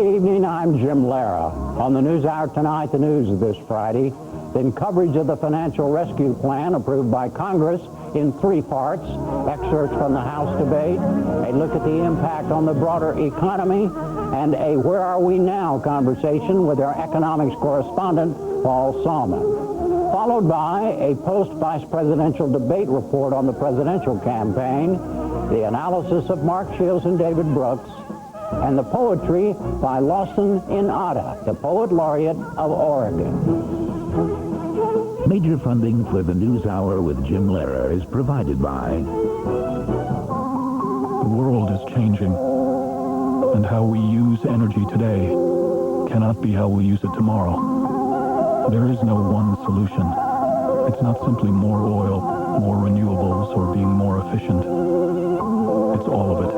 evening, I'm Jim Lara. On the NewsHour tonight, the news of this Friday, then coverage of the financial rescue plan approved by Congress in 3 parts, excerpts from the House debate, a look at the impact on the broader economy, and a Where Are We Now conversation with our economics correspondent, Paul Salmon. Followed by a post-vice presidential debate report on the presidential campaign, the analysis of Mark Shields and David Brooks, and the poetry by Lawson Inada, the poet laureate of Oregon. Major funding for the NewsHour with Jim Lehrer is provided by... The world is changing, and how we use energy today cannot be how we use it tomorrow. There is no one solution. It's not simply more oil, more renewables, or being more efficient. It's all of it.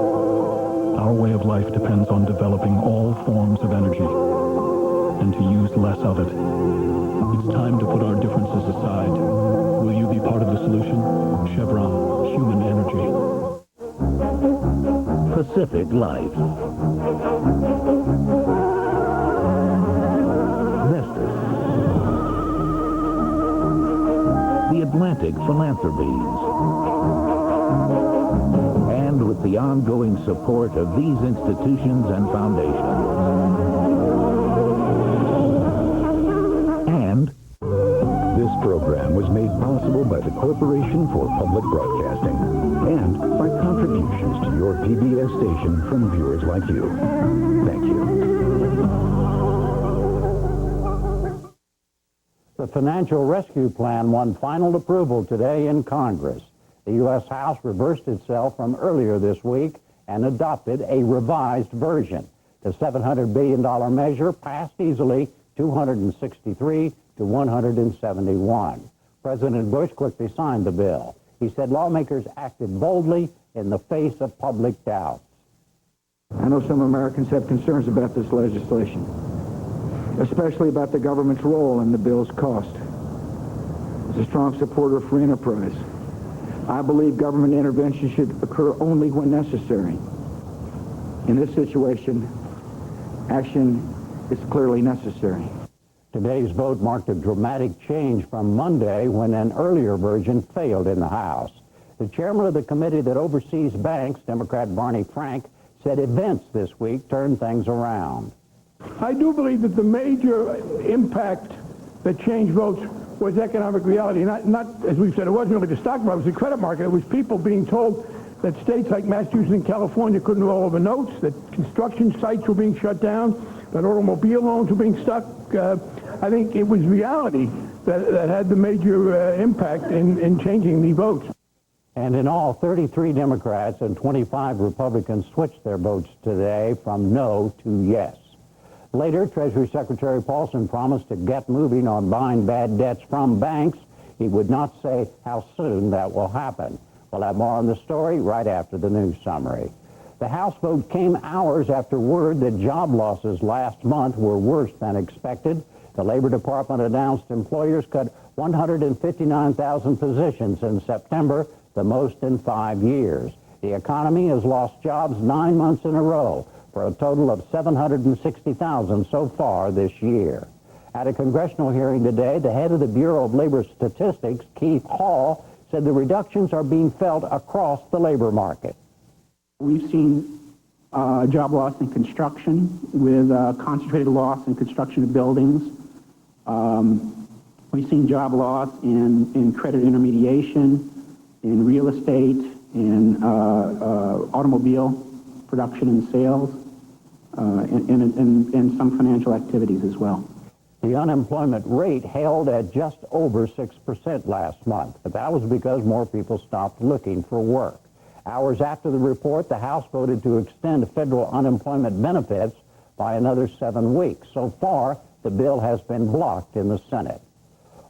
Our way of life depends on developing all forms of energy and to use less of it. It's time to put our differences aside. Will you be part of the solution? Chevron, human energy. Pacific Life. Vestas. The Atlantic Philanthropies. And with the ongoing support of these institutions and foundations. And this program was made possible by the Corporation for Public Broadcasting and by contributions to your PBS station from viewers like you. Thank you. The financial rescue plan won final approval today in Congress. The U.S. House reversed itself from earlier this week and adopted a revised version. The $700 billion measure passed easily, 263 to 171. President Bush quickly signed the bill. He said lawmakers acted boldly in the face of public doubts. I know some Americans have concerns about this legislation, especially about the government's role in the bill's cost. As a strong supporter of free enterprise, I believe government intervention should occur only when necessary. In this situation, action is clearly necessary. Today's vote marked a dramatic change from Monday when an earlier version failed in the House. The chairman of the committee that oversees banks, Democrat Barney Frank, said events this week turned things around. I do believe that the major impact that changed votes was economic reality. Not as we've said, it wasn't really the stock market, it was the credit market. It was people being told that states like Massachusetts and California couldn't roll over notes, that construction sites were being shut down, that automobile loans were being stuck. I think it was reality that had the major impact in changing the votes. And in all, 33 Democrats and 25 Republicans switched their votes today from no to yes. Later, Treasury Secretary Paulson promised to get moving on buying bad debts from banks. He would not say how soon that will happen. We'll have more on the story right after the news summary. The House vote came hours after word that job losses last month were worse than expected. The Labor Department announced employers cut 159,000 positions in September, the most in 5 years. The economy has lost jobs 9 months in a row, for a total of 760,000 so far this year. At a congressional hearing today, the head of the Bureau of Labor Statistics, Keith Hall, said the reductions are being felt across the labor market. We've seen job loss in construction with concentrated loss in construction of buildings. We've seen job loss in credit intermediation, in real estate, in automobile production and sales, and some financial activities as well. The unemployment rate held at just over 6% last month, but that was because more people stopped looking for work. Hours after the report, the House voted to extend federal unemployment benefits by another 7 weeks. So far, the bill has been blocked in the Senate.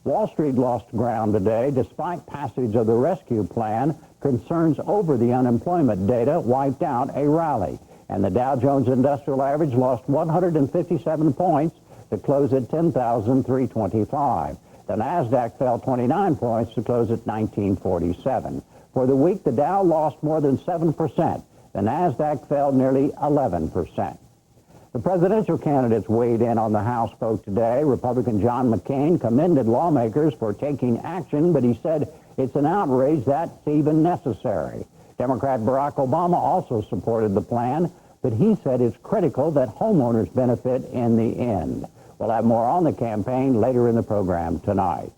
Wall Street lost ground today. Despite passage of the rescue plan, concerns over the unemployment data wiped out a rally. And the Dow Jones Industrial Average lost 157 points to close at 10,325. The NASDAQ fell 29 points to close at 1947. For the week, the Dow lost more than 7%. The NASDAQ fell nearly 11%. The presidential candidates weighed in on the House vote today. Republican John McCain commended lawmakers for taking action, but he said it's an outrage that's even necessary. Democrat Barack Obama also supported the plan, but he said it's critical that homeowners benefit in the end. We'll have more on the campaign later in the program tonight.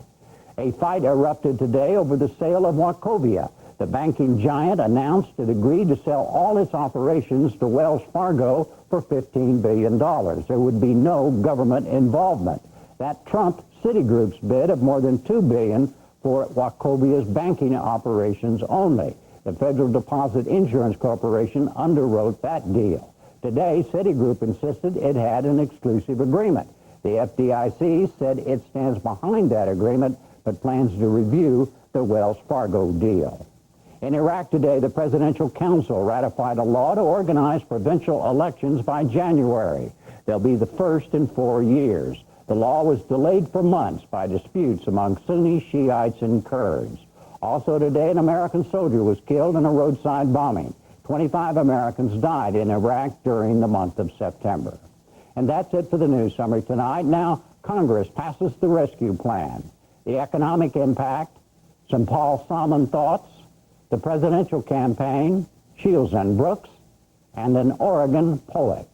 A fight erupted today over the sale of Wachovia. The banking giant announced it agreed to sell all its operations to Wells Fargo for $15 billion. There would be no government involvement. That trumped Citigroup's bid of more than $2 billion for Wachovia's banking operations only. The Federal Deposit Insurance Corporation underwrote that deal. Today, Citigroup insisted it had an exclusive agreement. The FDIC said it stands behind that agreement, but plans to review the Wells Fargo deal. In Iraq today, the Presidential Council ratified a law to organize provincial elections by January. They'll be the first in 4 years. The law was delayed for months by disputes among Sunni, Shiites, and Kurds. Also today, an American soldier was killed in a roadside bombing. 25 Americans died in Iraq during the month of September. And that's it for the news summary tonight. Now, Congress passes the rescue plan. The economic impact, some Paul Salmon thoughts, the presidential campaign, Shields and Brooks, and an Oregon poet.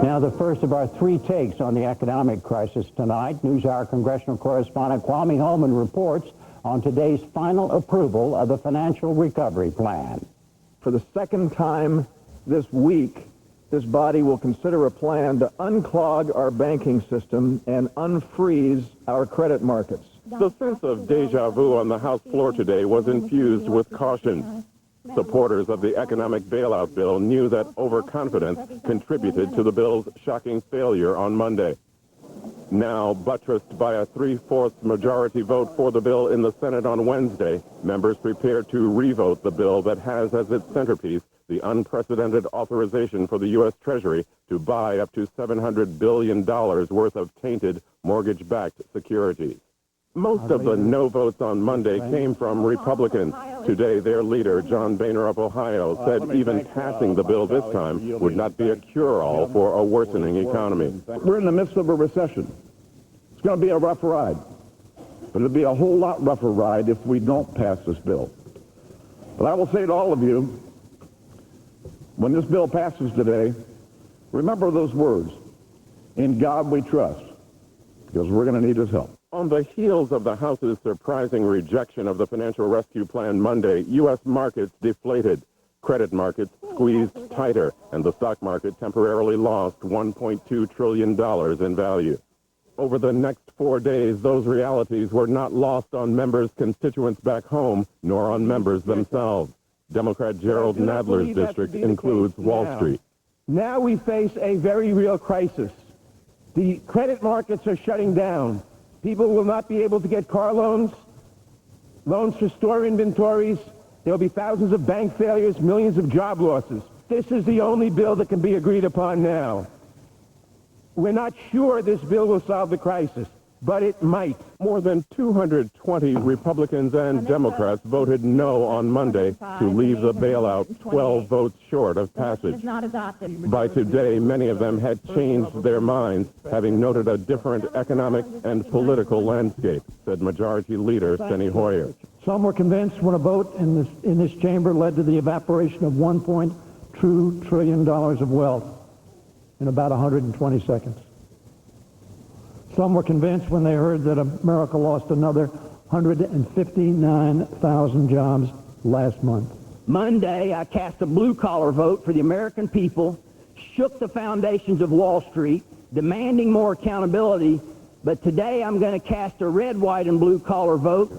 Now, the first of our 3 takes on the economic crisis tonight. NewsHour congressional correspondent Kwame Holman reports on today's final approval of the financial recovery plan. For the second time this week, this body will consider a plan to unclog our banking system and unfreeze our credit markets. The sense of deja vu on the House floor today was infused with caution. Supporters of the economic bailout bill knew that overconfidence contributed to the bill's shocking failure on Monday. Now, buttressed by a 3/4 majority vote for the bill in the Senate on Wednesday, members prepare to revote the bill that has as its centerpiece the unprecedented authorization for the U.S. Treasury to buy up to $700 billion worth of tainted mortgage-backed securities. Most of the no votes on Monday came from Republicans. Today, their leader, John Boehner of Ohio, said even passing the bill this time would not be a cure-all for a worsening economy. We're in the midst of a recession. It's going to be a rough ride, but it'll be a whole lot rougher ride if we don't pass this bill. But I will say to all of you, when this bill passes today, remember those words, in God we trust, because we're going to need his help. On the heels of the House's surprising rejection of the financial rescue plan Monday, U.S. markets deflated. Credit markets squeezed tighter, and the stock market temporarily lost $1.2 trillion in value. Over the next 4 days, those realities were not lost on members' constituents back home, nor on members themselves. Democrat Gerald Nadler's district includes Wall Street. Now we face a very real crisis. The credit markets are shutting down. People will not be able to get car loans, loans for store inventories. There will be thousands of bank failures, millions of job losses. This is the only bill that can be agreed upon now. We're not sure this bill will solve the crisis, but it might. More than 220 Republicans and Democrats voted no on Monday to leave the bailout 12 votes short of passage. By today, many of them had changed their minds, having noted a different economic and political landscape, said Majority Leader Steny Hoyer. Some were convinced when a vote in this chamber led to the evaporation of $1.2 trillion of wealth in about 120 seconds. Some were convinced when they heard that America lost another 159,000 jobs last month. Monday, I cast a blue-collar vote for the American people, shook the foundations of Wall Street, demanding more accountability, but today I'm going to cast a red, white, and blue-collar vote.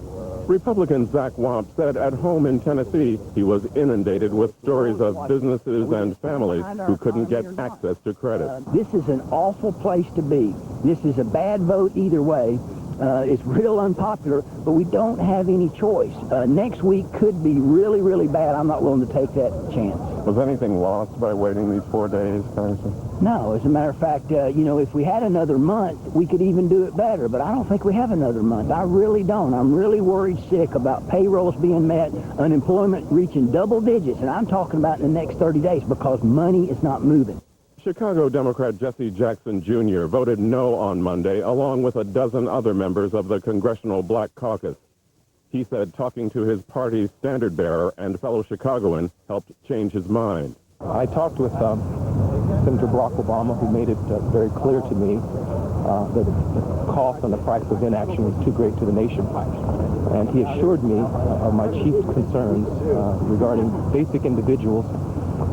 Republican Zach Wamp said at home in Tennessee he was inundated with stories of businesses and families who couldn't get access to credit. This is an awful place to be. This is a bad vote either way. It's real unpopular, but we don't have any choice. Next week could be really, really bad. I'm not willing to take that chance. Was anything lost by waiting these 4 days, Congressman? No, as a matter of fact, if we had another month, we could even do it better, but I don't think we have another month. I really don't. I'm really worried sick about payrolls being met, unemployment reaching double digits, and I'm talking about in the next 30 days because money is not moving. Chicago Democrat Jesse Jackson Jr. voted no on Monday, along with a dozen other members of the Congressional Black Caucus. He said talking to his party's standard-bearer and fellow Chicagoan helped change his mind. I talked with Senator Barack Obama, who made it very clear to me that the cost and the price of inaction was too great to the nation. And he assured me of my chief concerns regarding basic individuals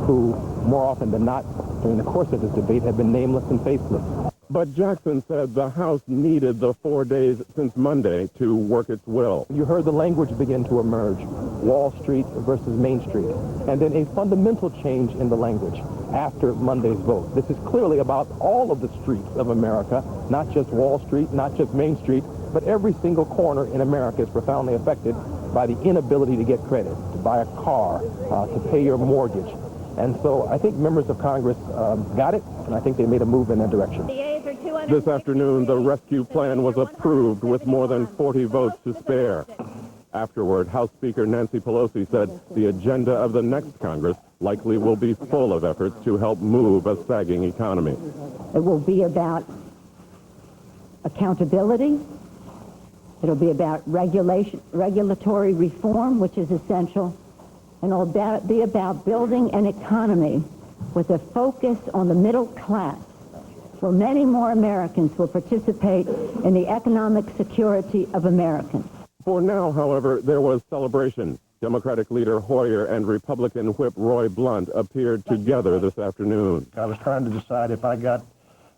who, more often than not, during the course of this debate, have been nameless and faceless. But Jackson said the House needed the 4 days since Monday to work its will. You heard the language begin to emerge, Wall Street versus Main Street, and then a fundamental change in the language after Monday's vote. This is clearly about all of the streets of America, not just Wall Street, not just Main Street, but every single corner in America is profoundly affected by the inability to get credit, to buy a car, to pay your mortgage. And so I think members of Congress got it, and I think they made a move in that direction. This afternoon, the rescue plan was approved with more than 40 votes to spare. Afterward, House Speaker Nancy Pelosi said the agenda of the next Congress likely will be full of efforts to help move a sagging economy. It will be about accountability. It'll be about regulatory reform, which is essential. And it'll be about building an economy with a focus on the middle class, where many more Americans will participate in the economic security of Americans. For now, however, there was celebration. Democratic leader Hoyer and Republican whip Roy Blunt appeared together this afternoon. I was trying to decide if I had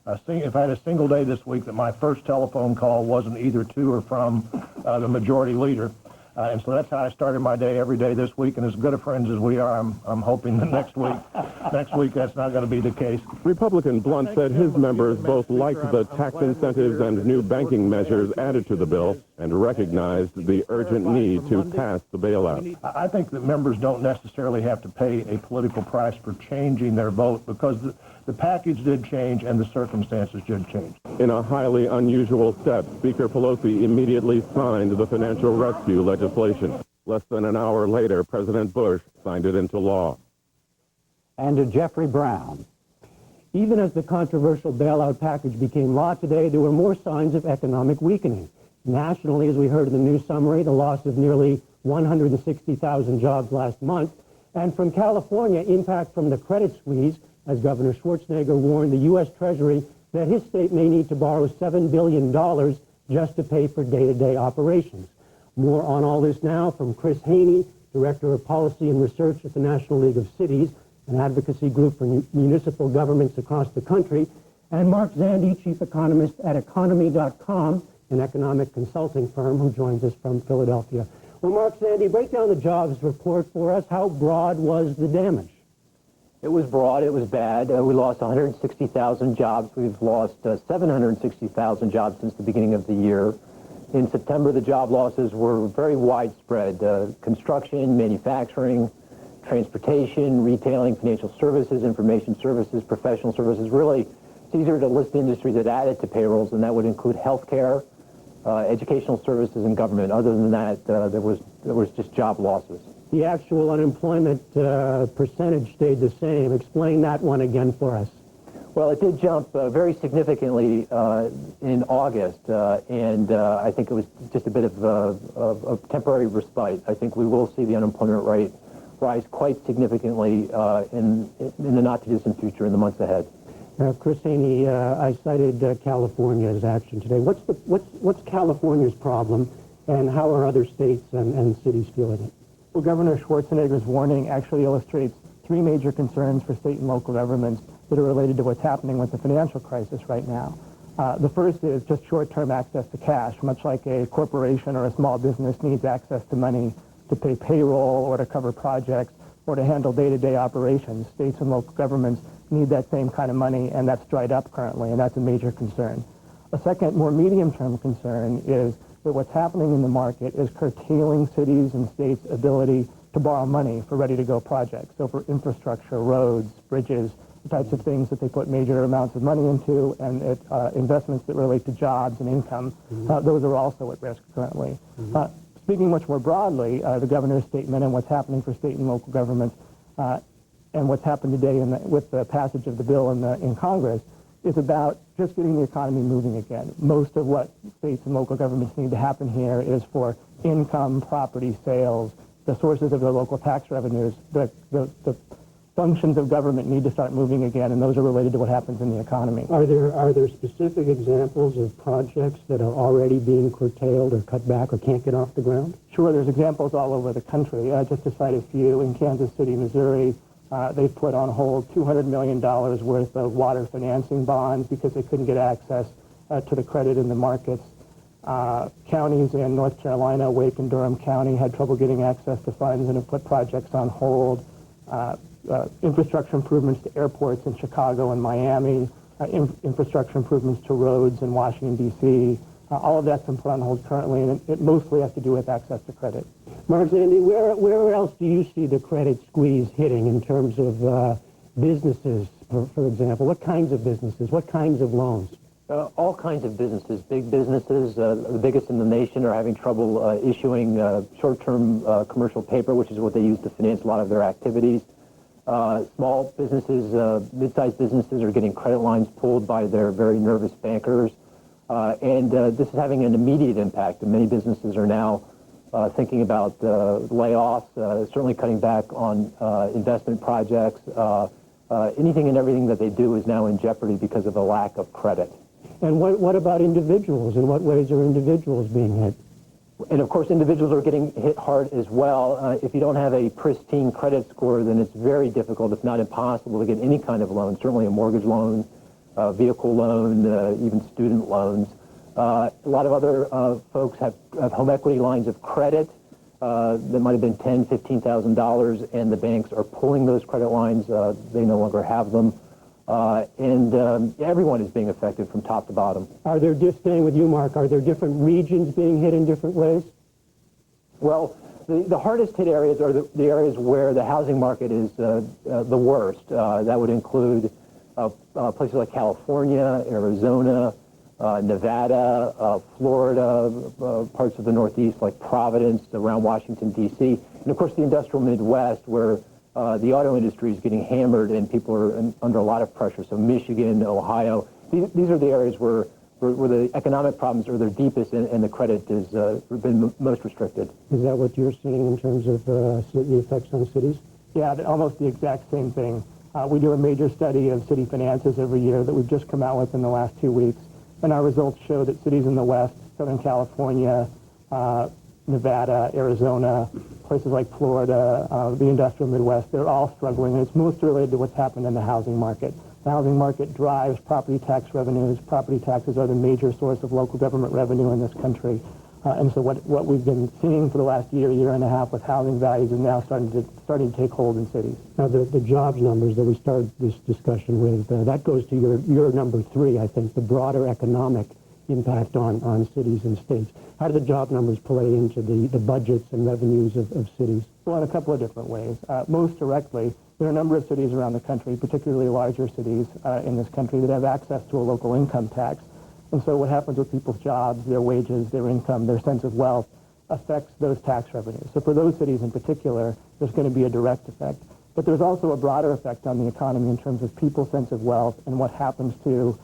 a single day this week that my first telephone call wasn't either to or from the majority leader. And so that's how I started my day every day this week. And as good of friends as we are, I'm hoping that next week that's not going to be the case. Republican Blunt said his members both liked the tax incentives and new banking measures added to the bill and recognized the urgent need to pass the bailout. I think that members don't necessarily have to pay a political price for changing their vote because the package did change and the circumstances did change. In a highly unusual step, Speaker Pelosi immediately signed the financial rescue legislation. Less than an hour later, President Bush signed it into law. And to Jeffrey Brown. Even as the controversial bailout package became law today, there were more signs of economic weakening. Nationally, as we heard in the news summary, the loss of nearly 160,000 jobs last month. And from California, impact from the credit squeeze, as Governor Schwarzenegger warned the U.S. Treasury that his state may need to borrow $7 billion just to pay for day-to-day operations. More on all this now from Chris Haney, Director of Policy and Research at the National League of Cities, an advocacy group for municipal governments across the country, and Mark Zandi, Chief Economist at Economy.com, an economic consulting firm who joins us from Philadelphia. Well, Mark Zandi, break down the jobs report for us. How broad was the damage? It was broad. It was bad. We lost 160,000 jobs. We've lost 760,000 jobs since the beginning of the year. In September, the job losses were very widespread. Construction, manufacturing, transportation, retailing, financial services, information services, professional services. Really, it's easier to list industries that added to payrolls, and that would include healthcare, educational services, and government. Other than that, there was just job losses. The actual unemployment percentage stayed the same. Explain that one again for us. Well, it did jump very significantly in August, and I think it was just a bit of a temporary respite. I think we will see the unemployment rate rise quite significantly in the not-too-distant future, in the months ahead. Chris Haney, I cited California's action today. What's California's problem, and how are other states and cities feeling it? Well, Governor Schwarzenegger's warning actually illustrates three major concerns for state and local governments that are related to what's happening with the financial crisis right now. The first is just short-term access to cash, much like a corporation or a small business needs access to money to pay payroll or to cover projects or to handle day-to-day operations. States and local governments need that same kind of money, and that's dried up currently, and that's a major concern. A second, more medium-term concern is that what's happening in the market is curtailing cities and states' ability to borrow money for ready-to-go projects. So for infrastructure, roads, bridges, the types of things that they put major amounts of money into, and investments that relate to jobs and income, those are also at risk currently. Speaking much more broadly, the governor's statement and what's happening for state and local governments and what's happened today with the passage of the bill in Congress is about just getting the economy moving again. Most of what states and local governments need to happen here is for income, property sales, the sources of their local tax revenues, the functions of government need to start moving again, and those are related to what happens in the economy. Are there specific examples of projects that are already being curtailed or cut back or can't get off the ground? Sure, there's examples all over the country. Just to cite a few, in Kansas City, Missouri, they've put on hold $200 million worth of water financing bonds because they couldn't get access to the credit in the markets. Counties in North Carolina, Wake and Durham County, had trouble getting access to funds and have put projects on hold. Infrastructure improvements to airports in Chicago and Miami, infrastructure improvements to roads in Washington, D.C. All of that's been put on hold currently, and it mostly has to do with access to credit. Mark Zandi, where else do you see the credit squeeze hitting in terms of businesses, for example? What kinds of businesses? What kinds of loans? All kinds of businesses. Big businesses, the biggest in the nation, are having trouble issuing short-term commercial paper, which is what they use to finance a lot of their activities. Small businesses, mid-sized businesses are getting credit lines pulled by their very nervous bankers. And this is having an immediate impact. And many businesses are now thinking about layoffs, certainly cutting back on investment projects. Anything and everything that they do is now in jeopardy because of a lack of credit. And what about individuals? In what ways are individuals being hit? And of course, individuals are getting hit hard as well. If you don't have a pristine credit score, then it's very difficult, if not impossible, to get any kind of loan, certainly a mortgage loan, vehicle loan, even student loans. A lot of other folks have home equity lines of credit that might have been $10,000, $15,000, and the banks are pulling those credit lines. They no longer have them. And everyone is being affected from top to bottom. Are there, just staying with you, Mark, are there different regions being hit in different ways? Well, the hardest hit areas are the areas where the housing market is the worst. That would include places like California, Arizona, Nevada, Florida, parts of the Northeast like Providence, around Washington, D.C., and of course the industrial Midwest, where the auto industry is getting hammered and people are under a lot of pressure. So Michigan, Ohio, these are the areas where the economic problems are their deepest and the credit has been most restricted. Is that what you're seeing in terms of the effects on cities? Yeah, almost the exact same thing. We do a major study of city finances every year that we've just come out with in the last 2 weeks. And our results show that cities in the West, Southern California, Nevada, Arizona, places like Florida, the industrial Midwest, they're all struggling. And it's mostly related to what's happened in the housing market. The housing market drives property tax revenues. Property taxes are the major source of local government revenue in this country. And so what we've been seeing for the last year and a half with housing values is now starting to take hold in cities. Now, the jobs numbers that we started this discussion with, that goes to your number 3, I think, the broader economic impact on cities and states. How do the job numbers play into the budgets and revenues of cities? Well, in a couple of different ways. Most directly, there are a number of cities around the country, particularly larger cities in this country, that have access to a local income tax. And so what happens with people's jobs, their wages, their income, their sense of wealth affects those tax revenues. So for those cities in particular, there's going to be a direct effect. But there's also a broader effect on the economy in terms of people's sense of wealth and what happens to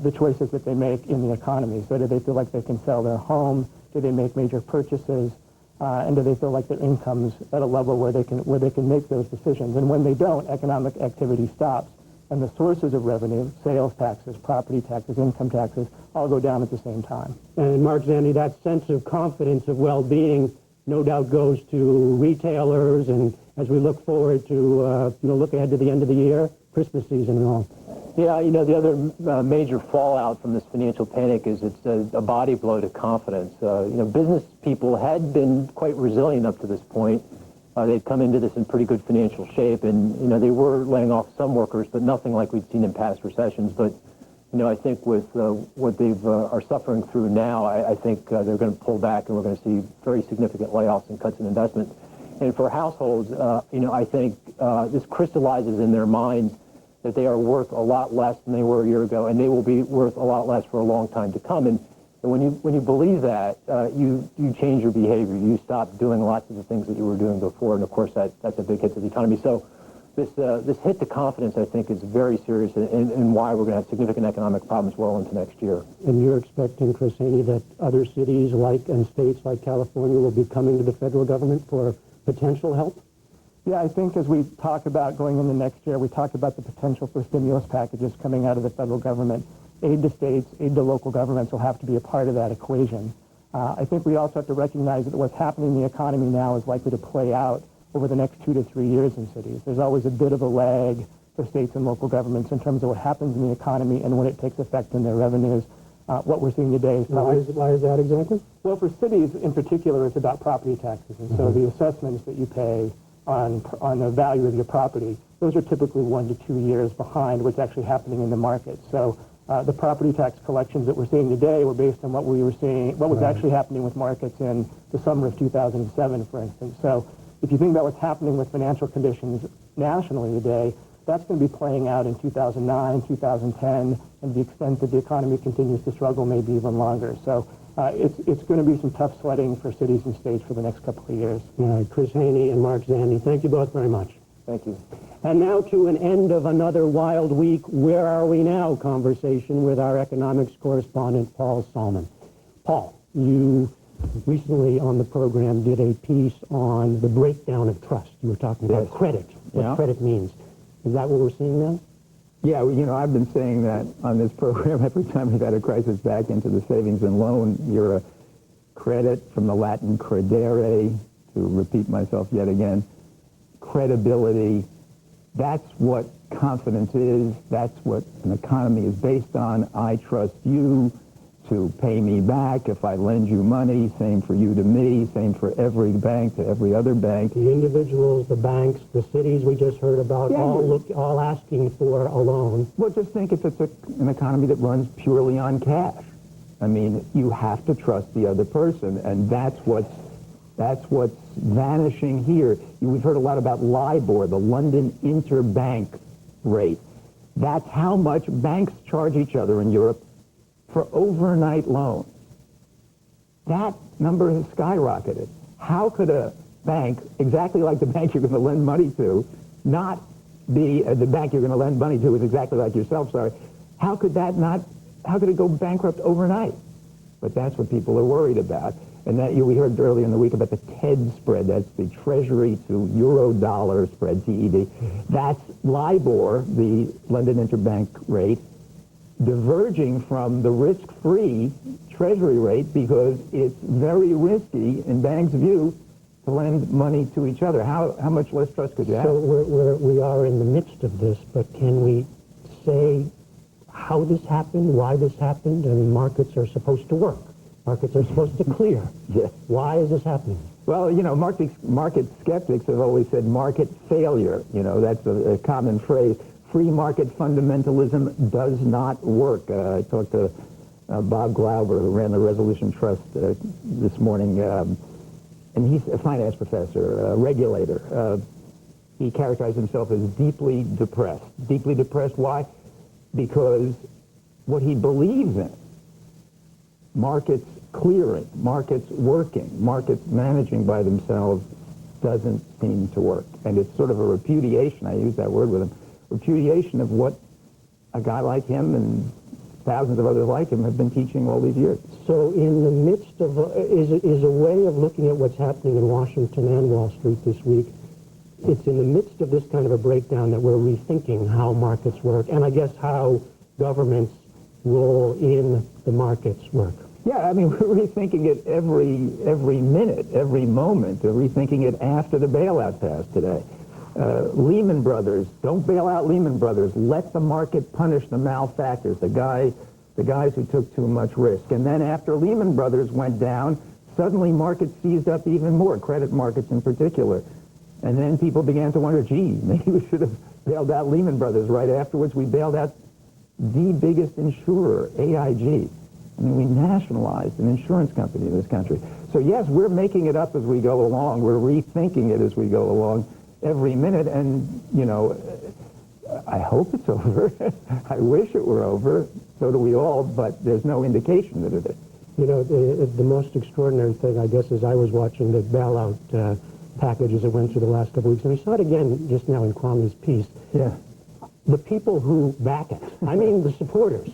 the choices that they make in the economy. So do they feel like they can sell their home? Do they make major purchases? And do they feel like their income's at a level where they can make those decisions? And when they don't, economic activity stops. And the sources of revenue, sales taxes, property taxes, income taxes, all go down at the same time. And Mark Zandi, that sense of confidence, of well-being, no doubt goes to retailers, and as we look forward to, look ahead to the end of the year, Christmas season and all. Yeah, the other major fallout from this financial panic is it's a body blow to confidence. Business people had been quite resilient up to this point. They'd come into this in pretty good financial shape, and, they were laying off some workers, but nothing like we'd seen in past recessions. But, I think with what they are suffering through now, I think they're going to pull back, and we're going to see very significant layoffs and cuts in investment. And for households, I think this crystallizes in their minds that they are worth a lot less than they were a year ago, and they will be worth a lot less for a long time to come. And when you believe that, you change your behavior. You stop doing lots of the things that you were doing before, and of course that's a big hit to the economy. So this hit to confidence, I think, is very serious, and why we're going to have significant economic problems well into next year. And you're expecting, Chris Haney, that other cities and states like California will be coming to the federal government for potential help? Yeah, I think as we talk about going into next year, we talk about the potential for stimulus packages coming out of the federal government. Aid to states, aid to local governments will have to be a part of that equation. I think we also have to recognize that what's happening in the economy now is likely to play out over the next 2 to 3 years in cities. There's always a bit of a lag for states and local governments in terms of what happens in the economy and when it takes effect in their revenues. What we're seeing today is why is that exactly? Well, for cities in particular, it's about property taxes. And so the assessments that you pay on the value of your property, those are typically 1 to 2 years behind what's actually happening in the market. So the property tax collections that we're seeing today were based on what we were seeing, what was actually happening with markets in the summer of 2007, for instance. So if you think about what's happening with financial conditions nationally today, that's going to be playing out in 2009, 2010, and the extent that the economy continues to struggle, maybe even longer. So it's going to be some tough sledding for cities and states for the next couple of years. All right, Chris Haney and Mark Zandi, thank you both very much. Thank you. And now to an end of another wild week, where are we now conversation with our economics correspondent, Paul Salmon. Paul, you recently on the program did a piece on the breakdown of trust. You were talking about credit, what credit means. Is that what we're seeing now? Yeah, I've been saying that on this program every time we've had a crisis back into the savings and loan era. Credit, from the Latin credere, to repeat myself yet again, credibility. That's what confidence is. That's what an economy is based on. I trust you to pay me back if I lend you money. Same for you to me. Same for every bank to every other bank. The individuals, the banks, the cities we just heard about, all asking for a loan. Well, just think if it's an economy that runs purely on cash. I mean, you have to trust the other person, and that's what's vanishing here. We've heard a lot about LIBOR, the London interbank rate. That's how much banks charge each other in Europe for overnight loans. That number has skyrocketed. How could a bank, exactly like the bank you're going to lend money to, not be the bank you're going to lend money to is exactly like yourself, sorry. How could it go bankrupt overnight? But that's what people are worried about. And that we heard earlier in the week about the TED spread. That's the Treasury to Euro dollar spread, TED. That's LIBOR, the London interbank rate, diverging from the risk-free Treasury rate because it's very risky, in banks' view, to lend money to each other. How much less trust could you have? So we are in the midst of this, but can we say how this happened, why this happened? I mean, markets are supposed to work. Markets are supposed to clear. Yes. Why is this happening? Well, market skeptics have always said market failure. That's a common phrase. Free market fundamentalism does not work. I talked to Bob Glauber, who ran the Resolution Trust this morning, and he's a finance professor, a regulator. He characterized himself as deeply depressed. Deeply depressed, why? Because what he believes in, markets clearing, markets working, markets managing by themselves, doesn't seem to work. And it's sort of a repudiation, I use that word with him, repudiation of what a guy like him and thousands of others like him have been teaching all these years. So in the midst of, is a way of looking at what's happening in Washington and Wall Street this week, it's in the midst of this kind of a breakdown that we're rethinking how markets work, and I guess how governments' role in the markets work. Yeah, I mean, we're rethinking it every minute, every moment. We're rethinking it after the bailout passed today. Lehman Brothers, don't bail out Lehman Brothers. Let the market punish the malefactors, the guys who took too much risk. And then after Lehman Brothers went down, suddenly markets seized up even more, credit markets in particular. And then people began to wonder, gee, maybe we should have bailed out Lehman Brothers. Right afterwards, we bailed out the biggest insurer, AIG. I mean, we nationalized an insurance company in this country. So so yes, we're making it up as we go along. We're rethinking it as we go along every minute. And, you know, I hope it's over. I wish it were over. So do we all, but there's no indication that it is. You know, the most extraordinary thing, I guess, is I was watching the bailout package as it went through the last couple of weeks, and we saw it again just now in Kwame's piece. Yeah. The people who back it, I mean the supporters,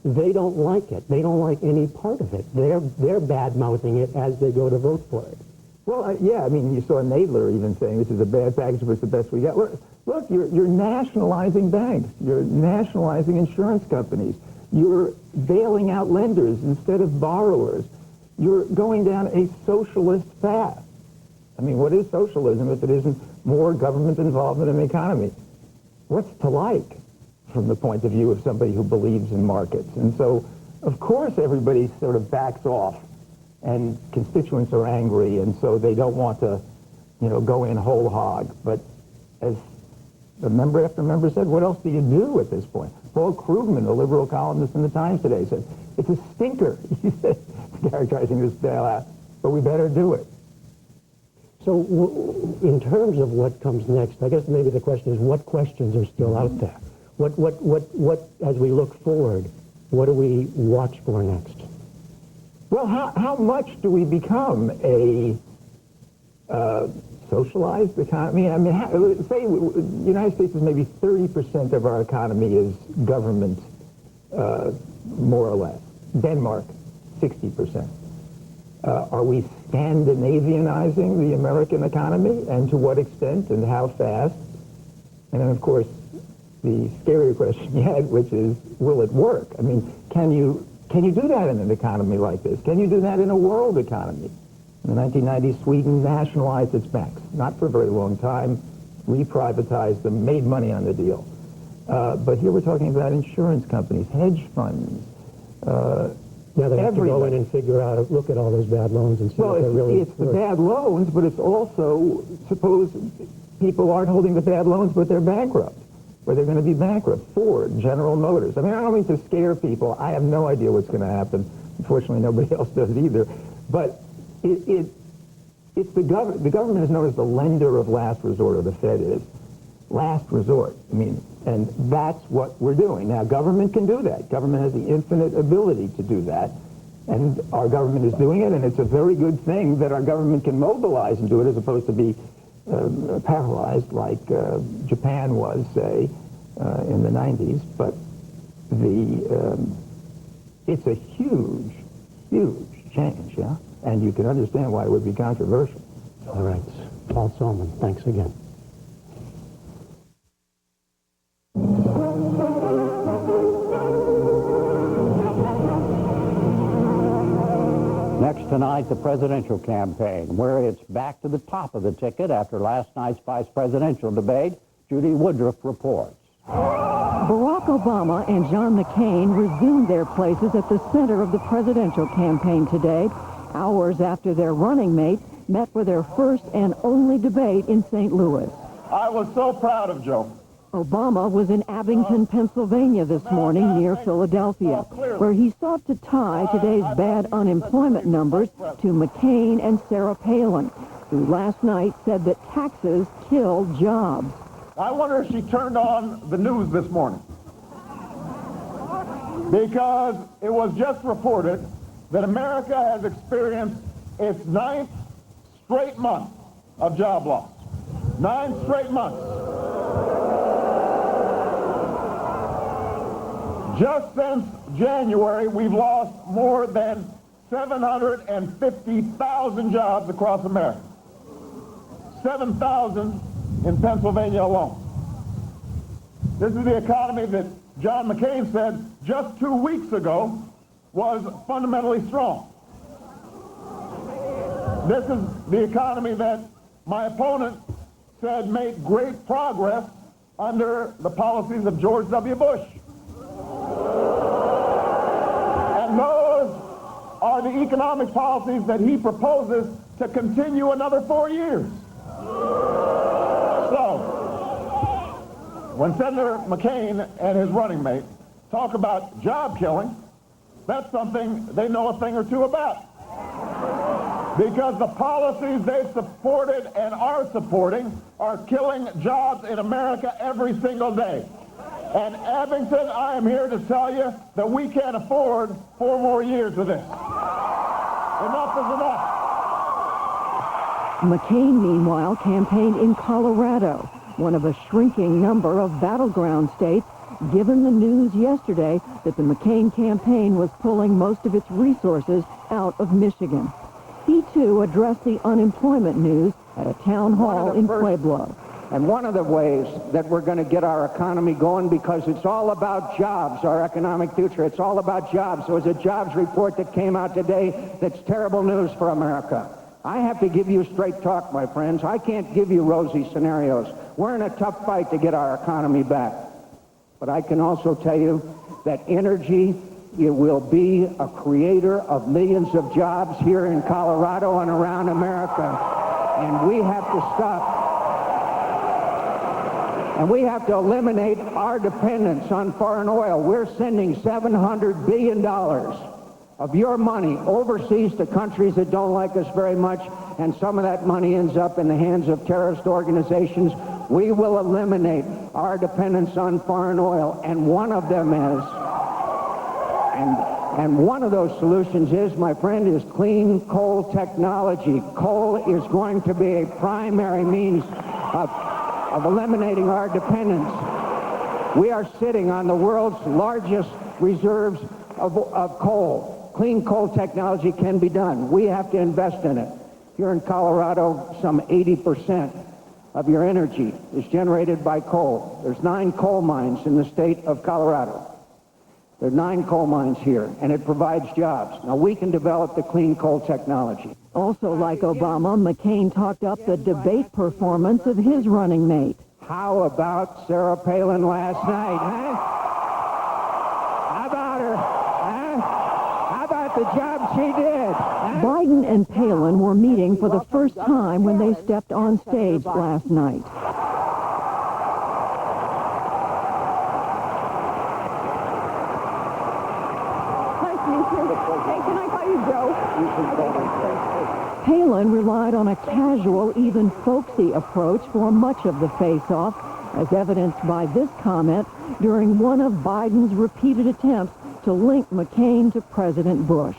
they don't like it. They don't like any part of it. They're bad-mouthing it as they go to vote for it. Well, yeah, I mean, you saw Nadler even saying this is a bad package, but it's the best we got. Look, you're nationalizing banks. You're nationalizing insurance companies. You're bailing out lenders instead of borrowers. You're going down a socialist path. I mean, what is socialism if it isn't more government involvement in the economy? What's to like from the point of view of somebody who believes in markets? And so, of course, everybody sort of backs off, and constituents are angry, and so they don't want to, you know, go in whole hog. But as the member after member said, what else do you do at this point? Paul Krugman, the liberal columnist in the Times today, said, it's a stinker, he said, characterizing this bailout, but we better do it. So in terms of what comes next, I guess maybe the question is what questions are still out there? What as we look forward, what do we watch for next? Well, how much do we become a socialized economy? I mean, say the United States is maybe 30% of our economy is government, more or less. Denmark, 60%. Are we Scandinavianizing the American economy, and to what extent and how fast? And then, of course, the scarier question yet, which is, will it work? I mean, can you do that in an economy like this? Can you do that in a world economy? In the 1990s, Sweden nationalized its banks, not for a very long time, reprivatized them, made money on the deal. But here we're talking about insurance companies, hedge funds. Yeah, they have to go in and figure out, look at all those bad loans and see if they're really it's the bad loans, but it's also, suppose people aren't holding the bad loans, but they're bankrupt, or they're going to be bankrupt. Ford, General Motors. I mean, I don't mean to scare people. I have no idea what's going to happen. Unfortunately, nobody else does either. But it's the government is known as the lender of last resort, or the Fed is. Last resort. I mean, and that's what we're doing. Now, government can do that. Government has the infinite ability to do that. And our government is doing it, and it's a very good thing that our government can mobilize and do it as opposed to be paralyzed like Japan was, say, in the 90s. But it's a huge, huge change, yeah? And you can understand why it would be controversial. All right. Paul Solomon, thanks again. Next tonight, the presidential campaign, where it's back to the top of the ticket after last night's vice presidential debate. Judy Woodruff reports. Barack Obama and John McCain resumed their places at the center of the presidential campaign today, hours after their running mates met for their first and only debate in St. Louis. I was so proud of Joe. Obama was in Abington, Pennsylvania this morning near Philadelphia, where he sought to tie today's bad unemployment numbers to McCain and Sarah Palin, who last night said that taxes kill jobs. I wonder if she turned on the news this morning, because it was just reported that America has experienced its 9th straight month of job loss. 9 straight months. Just since January, we've lost more than 750,000 jobs across America. 7,000 in Pennsylvania alone. This is the economy that John McCain said just 2 weeks ago was fundamentally strong. This is the economy that my opponent said made great progress under the policies of George W. Bush. And those are the economic policies that he proposes to continue another 4 years. So, when Senator McCain and his running mate talk about job killing, that's something they know a thing or two about. because the policies they supported and are supporting are killing jobs in America every single day. And Abington, I am here to tell you that we can't afford 4 more years of this. Enough is enough. McCain, meanwhile, campaigned in Colorado, one of a shrinking number of battleground states, given the news yesterday that the McCain campaign was pulling most of its resources out of Michigan. He, too, addressed the unemployment news at a town hall in Pueblo. And one of the ways that we're going to get our economy going, because it's all about jobs, our economic future, it's all about jobs. There was a jobs report that came out today that's terrible news for America. I have to give you straight talk, my friends. I can't give you rosy scenarios. We're in a tough fight to get our economy back. But I can also tell you that energy, it will be a creator of millions of jobs here in Colorado and around America. And we have to stop. And we have to eliminate our dependence on foreign oil. We're sending $700 billion of your money overseas to countries that don't like us very much, and some of that money ends up in the hands of terrorist organizations. We will eliminate our dependence on foreign oil, and one of them is, and one of those solutions is, my friend, is clean coal technology. Coal is going to be a primary means of eliminating our dependence. We are sitting on the world's largest reserves of coal. Clean coal technology can be done. We have to invest in it. Here in Colorado, some 80% of your energy is generated by coal. There's 9 coal mines in the state of Colorado. There are 9 coal mines here, and it provides jobs. Now, we can develop the clean coal technology. Also, like Obama, McCain talked up the debate performance of his running mate. How about Sarah Palin last night, huh? How about her, huh? How about the job she did, huh? Biden and Palin were meeting for the first time when they stepped on stage last night. Palin relied on a casual, even folksy approach for much of the face-off, as evidenced by this comment during one of Biden's repeated attempts to link McCain to President Bush.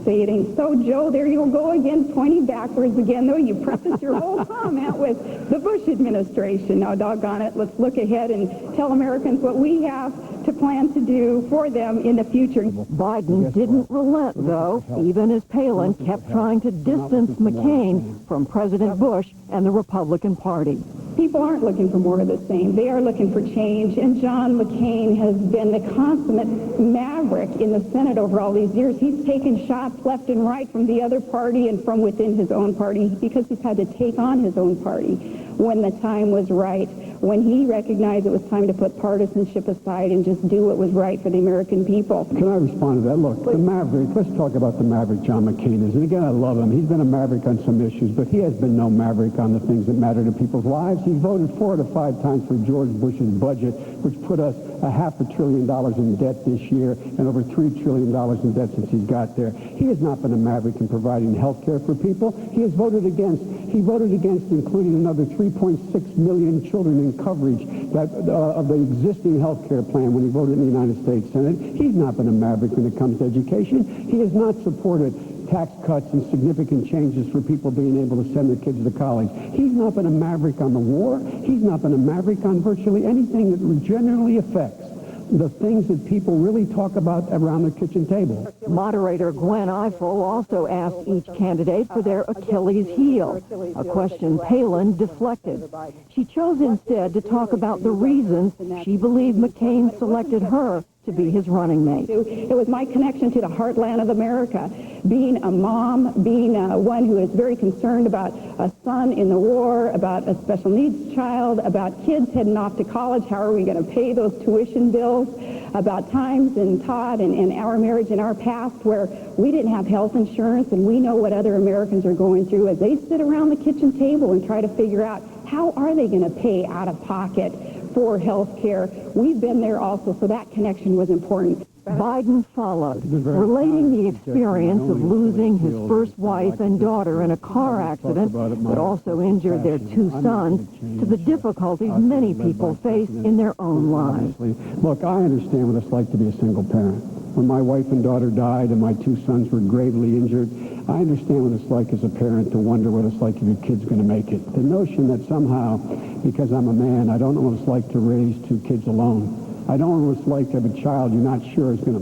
Say it ain't so, Joe. There you go again, pointing backwards again, though. You preface your whole comment with the Bush administration. Now, doggone it, let's look ahead and tell Americans what we have to plan to do for them in the future. Biden didn't relent, though, even as Palin kept trying to distance McCain from President Bush and the Republican Party. People aren't looking for more of the same. They are looking for change, and John McCain has been the consummate maverick in the Senate over all these years. He's taken shots left and right from the other party and from within his own party because he's had to take on his own party when the time was right, when he recognized it was time to put partisanship aside and just do what was right for the American people. Can I respond to that? Look, the maverick, let's talk about the maverick John McCain is. And again, I love him. He's been a maverick on some issues, but he has been no maverick on the things that matter to people's lives. He voted 4 to 5 times for George Bush's budget, which put us $500 billion in debt this year and over $3 trillion in debt since he's got there. He has not been a maverick in providing health care for people. He has voted against. He voted against including another 3.6 million children in coverage of the existing health care plan when he voted in the United States Senate. He's not been a maverick when it comes to education. He has not supported tax cuts and significant changes for people being able to send their kids to college. He's not been a maverick on the war. He's not been a maverick on virtually anything that generally affects the things that people really talk about around their kitchen table. Moderator Gwen Ifill also asked each candidate for their Achilles heel, a question Palin deflected. She chose instead to talk about the reasons she believed McCain selected her to be his running mate. It was my connection to the heartland of America. Being a mom, being one who is very concerned about a son in the war, about a special needs child, about kids heading off to college, how are we going to pay those tuition bills, about times in Todd and our marriage in our past where we didn't have health insurance, and we know what other Americans are going through as they sit around the kitchen table and try to figure out how are they going to pay out of pocket for health care. We've been there also, so that connection was important. Biden followed, relating the experience of losing his first wife and daughter in a car accident that also injured their two sons to the difficulties many people face in their own lives. Look, I understand what it's like to be a single parent. When my wife and daughter died and my two sons were gravely injured, I understand what it's like as a parent to wonder what it's like if your kid's going to make it. The notion that somehow, because I'm a man, I don't know what it's like to raise two kids alone. I don't know what it's like to have a child you're not sure is going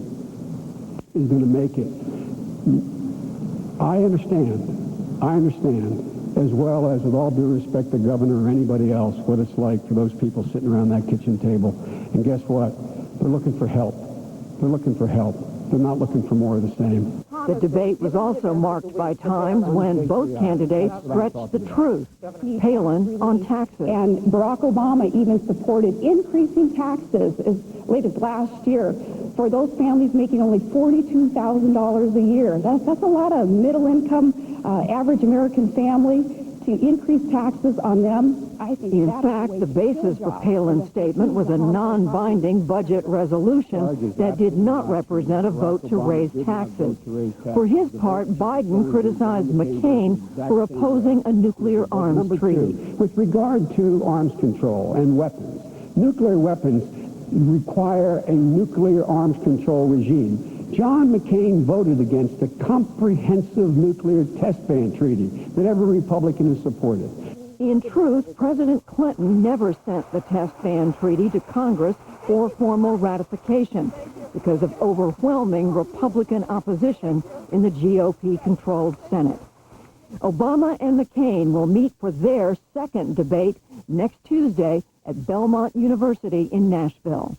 to make it. I understand, as well as, with all due respect, the governor or anybody else, what it's like for those people sitting around that kitchen table. And guess what? They're looking for help. They're looking for help. They're not looking for more of the same. The debate was also marked by times when both candidates stretched the truth. Palin on taxes. And Barack Obama even supported increasing taxes as late as last year for those families making only $42,000 a year. That's a lot of middle-income, average American family. To increase taxes on them, I think. In fact, the basis for Palin's statement was a non-binding budget resolution that did not represent a vote to raise taxes. For his part, Biden criticized McCain for opposing a nuclear arms treaty. With regard to arms control and weapons, nuclear weapons require a nuclear arms control regime. John McCain voted against the comprehensive nuclear test ban treaty that every Republican has supported. In truth, President Clinton never sent the test ban treaty to Congress for formal ratification because of overwhelming Republican opposition in the GOP-controlled Senate. Obama and McCain will meet for their second debate next Tuesday at Belmont University in Nashville.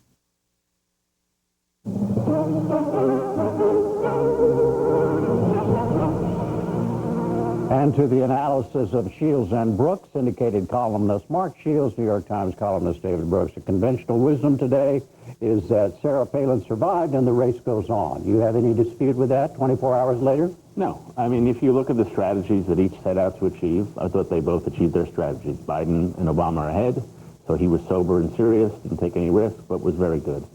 And to the analysis of Shields and Brooks, syndicated columnist Mark Shields, New York Times columnist David Brooks. The conventional wisdom today is that Sarah Palin survived and the race goes on. You have any dispute with that 24 hours later? No. I mean, if you look at the strategies that each set out to achieve, I thought they both achieved their strategies. Biden and Obama are ahead, so he was sober and serious, didn't take any risk, but was very good.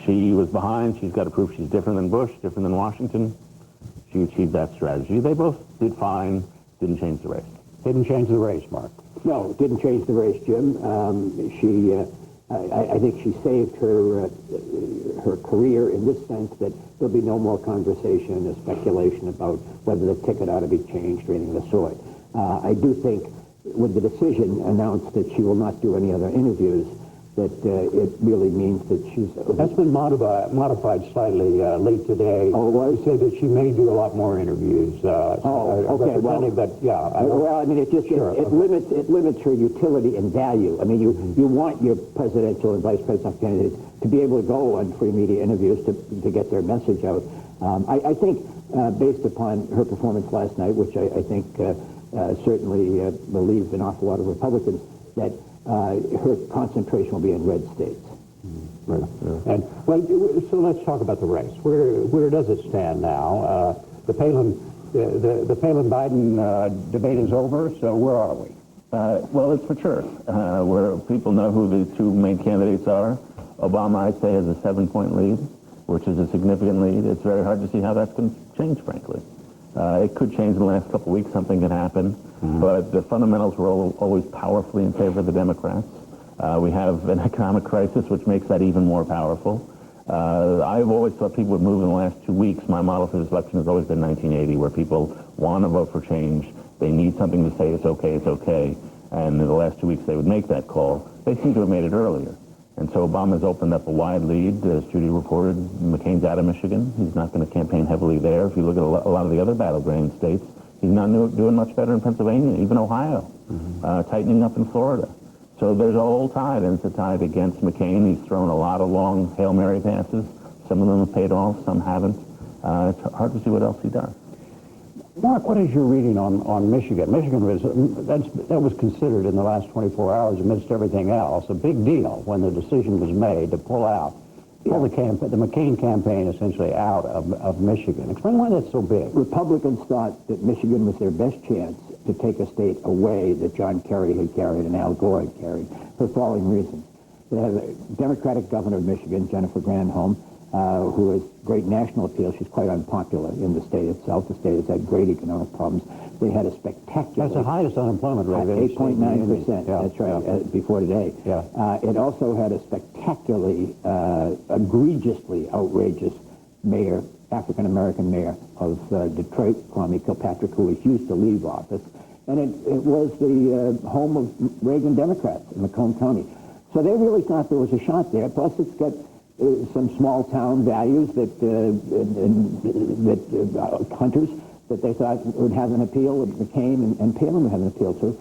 She was behind. She's got to prove she's different than Bush, different than Washington. She achieved that strategy. They both did fine, didn't change the race. Didn't change the race, Mark. No, didn't change the race, Jim. I think she saved her career in this sense that there'll be no more conversation or speculation about whether the ticket ought to be changed or anything of the sort. I do think with the decision announced that she will not do any other interviews, that it really means that she's... That's been modified slightly late today. Oh, what? To say that she may do a lot more interviews. Okay, well... But, yeah. Well, I mean, it just... Sure, it limits her utility and value. I mean, you want your presidential and vice presidential candidates to be able to go on free media interviews to get their message out. I think, based upon her performance last night, which I think certainly believes an awful lot of Republicans, that her concentration will be in red states. Right. Yeah. And so let's talk about the race. Where does it stand now? The Palin-Biden debate is over. So where are we? Well, it's for sure. Where people know who the two main candidates are. Obama, I'd say, has a 7-point lead, which is a significant lead. It's very hard to see how that's going to change, frankly. It could change in the last couple of weeks. Something could happen. But the fundamentals were always powerfully in favor of the Democrats. We have an economic crisis, which makes that even more powerful. I've always thought people would move in the last 2 weeks. My model for this election has always been 1980, where people want to vote for change. They need something to say it's okay, it's okay. And in the last 2 weeks, they would make that call. They seem to have made it earlier. And so Obama's opened up a wide lead. As Judy reported, McCain's out of Michigan. He's not going to campaign heavily there. If you look at a lot of the other battleground states, he's not doing much better in Pennsylvania, even Ohio, tightening up in Florida. So there's a whole tide, and it's a tide against McCain. He's thrown a lot of long Hail Mary passes. Some of them have paid off, some haven't. It's hard to see what else he does. Mark, what is your reading on Michigan? Michigan that was considered in the last 24 hours amidst everything else a big deal when the decision was made to pull the McCain campaign essentially out of Michigan. Explain why that's so big. Republicans thought that Michigan was their best chance to take a state away that John Kerry had carried and Al Gore had carried for the following reasons. They had a Democratic governor of Michigan, Jennifer Granholm, who has great national appeal. She's quite unpopular in the state itself. The state has had great economic problems. They had a spectacular... That's the highest unemployment rate. 8.9%, yeah. that's right, before today. Yeah. It also had a spectacularly, egregiously outrageous mayor, African-American mayor of Detroit, Kwame Kilpatrick, who refused to leave office. And it was the home of Reagan Democrats in Macomb County. So they really thought there was a shot there. Plus, it's got some small-town values that hunters that they thought would have an appeal, that McCain and Palin would have an appeal to,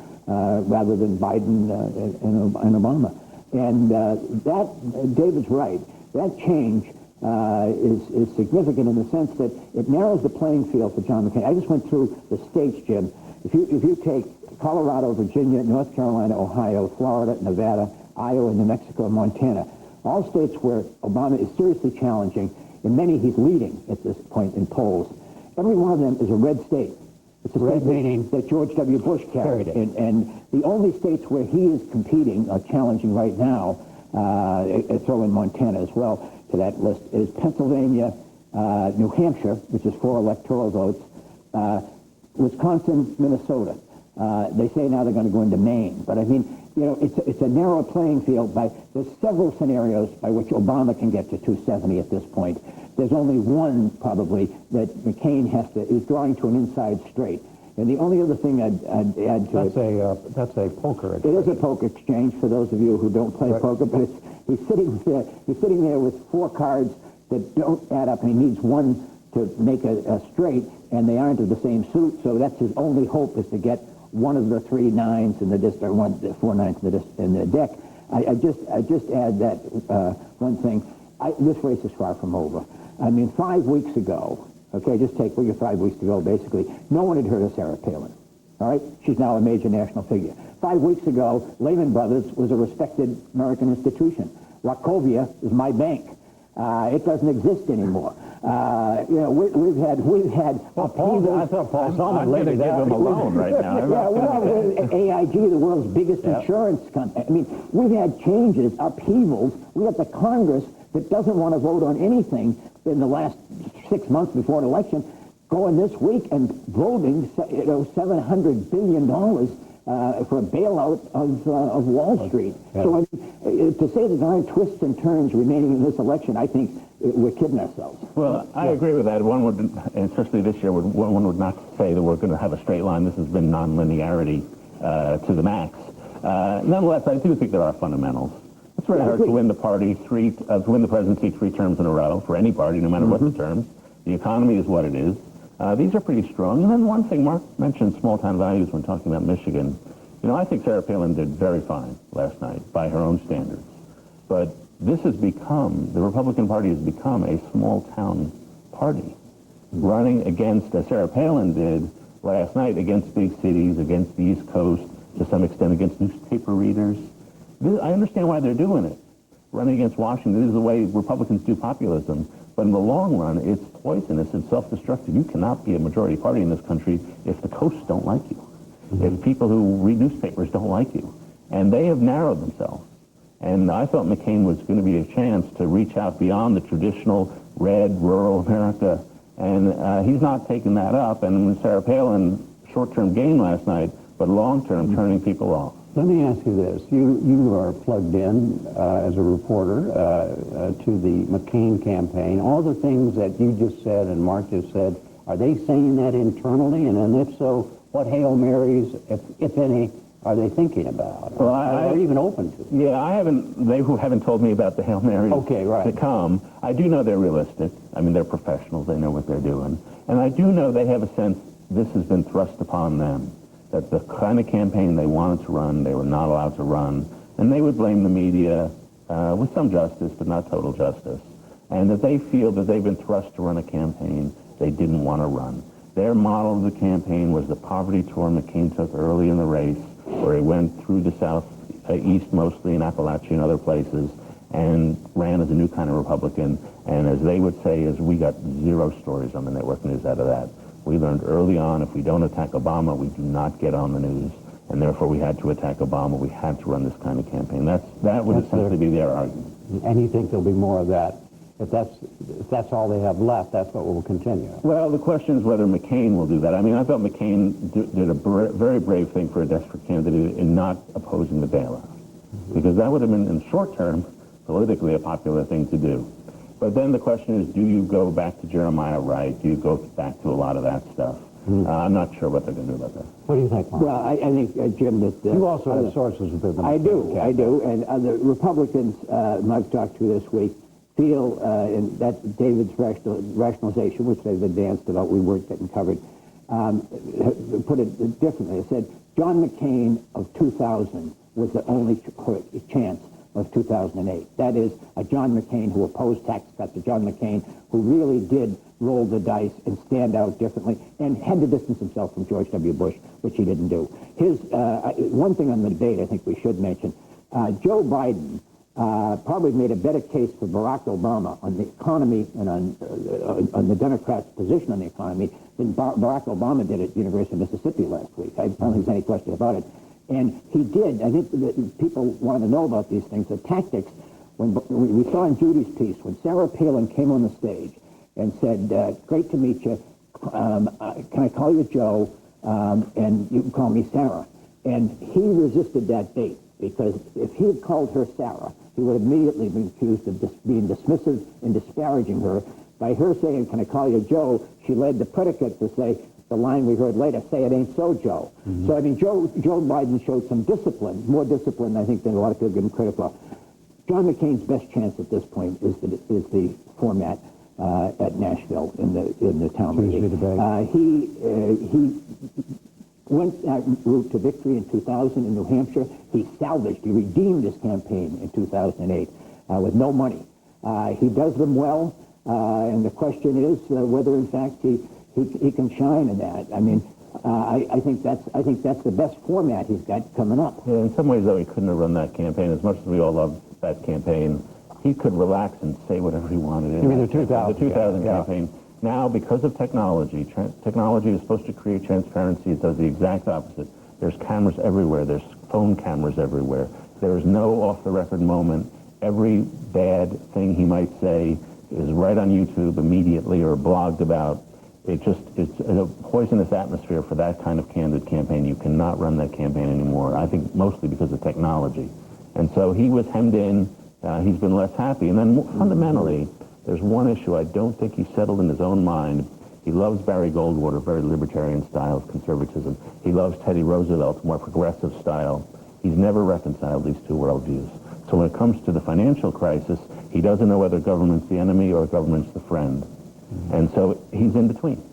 rather than Biden and Obama. And that, David's right, that change is significant in the sense that it narrows the playing field for John McCain. I just went through the states, Jim. If you take Colorado, Virginia, North Carolina, Ohio, Florida, Nevada, Iowa, New Mexico, and Montana, all states where Obama is seriously challenging, in many he's leading at this point in polls. Every one of them is a red state. It's a Red state meaning that George W. Bush carried. And the only states where he is competing, challenging right now, throw in Montana as well to that list, is Pennsylvania, New Hampshire, which is 4 electoral votes, Wisconsin, Minnesota. They say now they're going to go into Maine. But I mean, you know, it's a narrow playing field. There's several scenarios by which Obama can get to 270 at this point. There's only one, probably, that McCain is drawing to an inside straight. And the only other thing I'd add to that's a poker exchange. It is a poker exchange for those of you who don't play poker, but he's sitting there with 4 cards that don't add up, and he needs one to make a straight, and they aren't of the same suit, so that's his only hope, is to get one of the 3 nines in the disc, or 4 nines in the deck. I just add that one thing. This race is far from over. I mean, 5 weeks ago, okay, just take 5 weeks ago, basically, no one had heard of Sarah Palin. All right? She's now a major national figure. 5 weeks ago, Lehman Brothers was a respected American institution. Wachovia is my bank. It doesn't exist anymore. You know, we've had. I thought Paul Solomon let it give him alone right now. Yeah, well, AIG, the world's biggest insurance company. I mean, we've had changes, upheavals. We have the Congress that doesn't want to vote on anything in the last 6 months before an election, going this week and voting, $700 billion for a bailout of Wall Street. Yeah. So to say that there aren't twists and turns remaining in this election, I think we're kidding ourselves. Well, I agree with that. One would, and especially this year, one would not say that we're going to have a straight line. This has been nonlinearity to the max. Nonetheless, I do think there are fundamentals. It's very hard to win the presidency 3 terms in a row for any party, no matter what the terms. The economy is what it is. These are pretty strong. And then one thing, Mark mentioned small-town values when talking about Michigan. You know, I think Sarah Palin did very fine last night by her own standards. But this has become, the Republican Party has become a small-town party, running against, as Sarah Palin did last night, against big cities, against the East Coast, to some extent against newspaper readers. I understand why they're doing it. Running against Washington, this is the way Republicans do populism. But in the long run, it's poisonous and self-destructive. You cannot be a majority party in this country if the coasts don't like you, if people who read newspapers don't like you. And they have narrowed themselves. And I thought McCain was going to be a chance to reach out beyond the traditional red, rural America. And he's not taking that up. And Sarah Palin, short-term gain last night, but long-term turning people off. Let me ask you this. You are plugged in as a reporter to the McCain campaign. All the things that you just said and Mark just said, are they saying that internally? And if so, what Hail Marys, if any, are they thinking about? Well, or even open to? Yeah, I haven't. They who haven't told me about the Hail Marys to come. I do know they're realistic. I mean, they're professionals. They know what they're doing. And I do know they have a sense this has been thrust upon them, that the kind of campaign they wanted to run, they were not allowed to run. And they would blame the media with some justice, but not total justice. And that they feel that they've been thrust to run a campaign they didn't want to run. Their model of the campaign was the poverty tour McCain took early in the race, where he went through the southeast, mostly in Appalachia and other places, and ran as a new kind of Republican. And as they would say, we got 0 stories on the network news out of that. We learned early on, if we don't attack Obama, we do not get on the news, and therefore we had to attack Obama. We had to run this kind of campaign. That would essentially be their argument. And you think there'll be more of that If that's all they have left, that's what will continue. Well, the question is whether McCain will do that. I mean, I thought McCain did a very brave thing for a desperate candidate in not opposing the bailout, because that would have been, in the short term, politically a popular thing to do. But then the question is, do you go back to Jeremiah Wright? Do you go back to a lot of that stuff? I'm not sure what they're going to do about that. What do you think, Mark? Well, I think, Jim, that... you also have sources within the... I do. And the Republicans I've talked to this week feel, and that's David's rationalization, which they've advanced about we weren't getting covered, put it differently. They said John McCain of 2000 was the only chance of 2008. That is, a John McCain who opposed tax cuts, a John McCain who really did roll the dice and stand out differently and had to distance himself from George W. Bush, which he didn't do. His one thing on the debate I think we should mention, Joe Biden probably made a better case for Barack Obama on the economy and on the Democrats' position on the economy than Barack Obama did at the University of Mississippi last week. I don't think there's any question about it. And he did. I think that people want to know about these things, the tactics. When we saw in Judy's piece, when Sarah Palin came on the stage and said, great to meet you, can I call you Joe, and you can call me Sarah. And he resisted that bait, because if he had called her Sarah, he would have immediately been accused of being dismissive and disparaging her. By her saying, can I call you Joe, she led the predicate to say, the line we heard later, say it ain't so, Joe. So, I mean, Joe Biden showed some discipline, more discipline, I think, than a lot of people give him credit for. John McCain's best chance at this point is the format at Nashville in the town meeting. He went that route to victory in 2000 in New Hampshire. He redeemed his campaign in 2008 with no money. He does them well, and the question is whether, in fact, he can shine in that. I mean, I think that's the best format he's got coming up. Yeah, in some ways, though, he couldn't have run that campaign. As much as we all love that campaign, he could relax and say whatever he wanted. You mean the 2000? The 2000 campaign. Now, because of technology, technology is supposed to create transparency. It does the exact opposite. There's cameras everywhere. There's phone cameras everywhere. There is no off-the-record moment. Every bad thing he might say is right on YouTube immediately or blogged about. It's a poisonous atmosphere for that kind of candid campaign. You cannot run that campaign anymore, I think mostly because of technology. And so he was hemmed in. He's been less happy. And then fundamentally, there's one issue I don't think he's settled in his own mind. He loves Barry Goldwater, very libertarian style of conservatism. He loves Teddy Roosevelt's more progressive style. He's never reconciled these two worldviews. So when it comes to the financial crisis, he doesn't know whether government's the enemy or government's the friend. And so he's in between.